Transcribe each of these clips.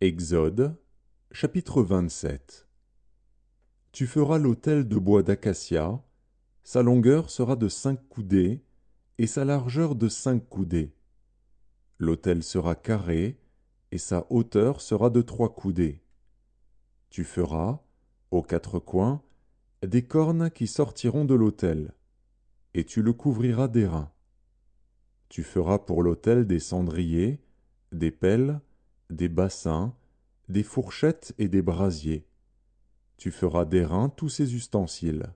Exode, chapitre 27. Tu feras l'autel de bois d'acacia, sa longueur sera de 5 coudées, et sa largeur de 5 coudées. L'autel sera carré, et sa hauteur sera de 3 coudées. Tu feras, aux 4 coins, des cornes qui sortiront de l'autel, et tu le couvriras d'airain. Tu feras pour l'autel des cendriers, des pelles, des bassins, des fourchettes et des brasiers. Tu feras d'airain tous ces ustensiles.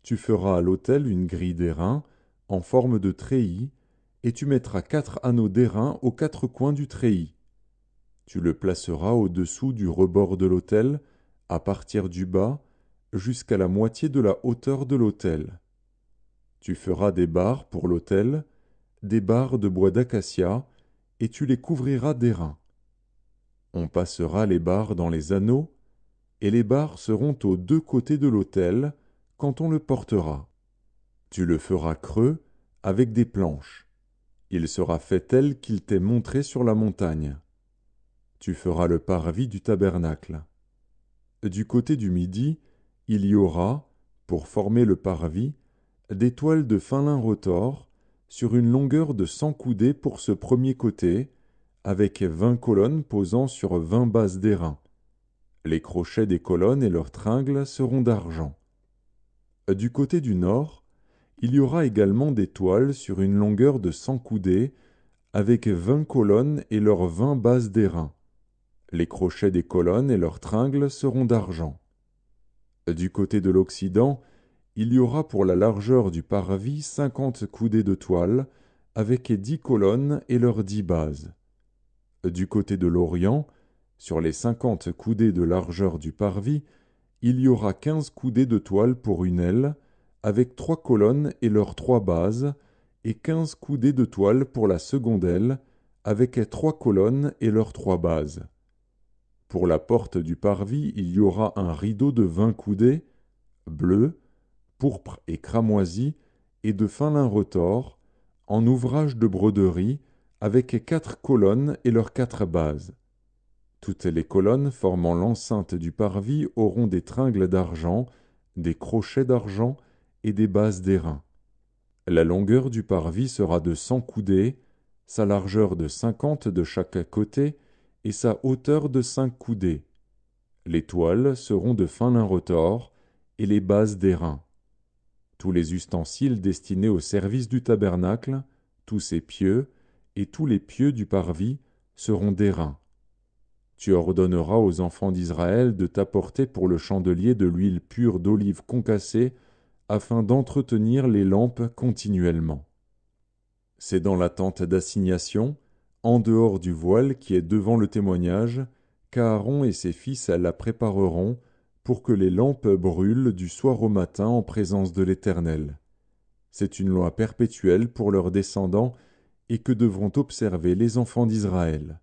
Tu feras à l'autel une grille d'airain en forme de treillis, et tu mettras 4 anneaux d'airain aux 4 coins du treillis. Tu le placeras au-dessous du rebord de l'autel, à partir du bas, jusqu'à la moitié de la hauteur de l'autel. Tu feras des barres pour l'autel, des barres de bois d'acacia, et tu les couvriras d'airain. On passera les barres dans les anneaux, et les barres seront aux 2 côtés de l'autel quand on le portera. Tu le feras creux avec des planches. Il sera fait tel qu'il t'est montré sur la montagne. Tu feras le parvis du tabernacle. Du côté du midi, il y aura, pour former le parvis, des toiles de fin lin retors sur une longueur de 100 coudées pour ce premier côté, avec 20 colonnes posant sur 20 bases d'airain. Les crochets des colonnes et leurs tringles seront d'argent. Du côté du nord, il y aura également des toiles sur une longueur de 100 coudées, avec 20 colonnes et leurs 20 bases d'airain. Les crochets des colonnes et leurs tringles seront d'argent. Du côté de l'occident, il y aura pour la largeur du parvis 50 coudées de toile, avec 10 colonnes et leurs 10 bases. Du côté de l'orient, sur les 50 coudées de largeur du parvis, il y aura 15 coudées de toile pour une aile, avec 3 colonnes et leurs 3 bases, et 15 coudées de toile pour la seconde aile, avec 3 colonnes et leurs 3 bases. Pour la porte du parvis, il y aura un rideau de 20 coudées, bleu, pourpre et cramoisi, et de fin lin retors, en ouvrage de broderie, avec 4 colonnes et leurs 4 bases. Toutes les colonnes formant l'enceinte du parvis auront des tringles d'argent, des crochets d'argent et des bases d'airain. La longueur du parvis sera de 100 coudées, sa largeur de 50 de chaque côté et sa hauteur de 5 coudées. Les toiles seront de fin lin retors et les bases d'airain. Tous les ustensiles destinés au service du tabernacle, tous ses pieux et tous les pieux du parvis seront d'airain. Tu ordonneras aux enfants d'Israël de t'apporter pour le chandelier de l'huile pure d'olive concassée, afin d'entretenir les lampes continuellement. C'est dans la tente d'assignation, en dehors du voile qui est devant le témoignage, qu'Aaron et ses fils la prépareront pour que les lampes brûlent du soir au matin en présence de l'Éternel. C'est une loi perpétuelle pour leurs descendants et que devront observer les enfants d'Israël.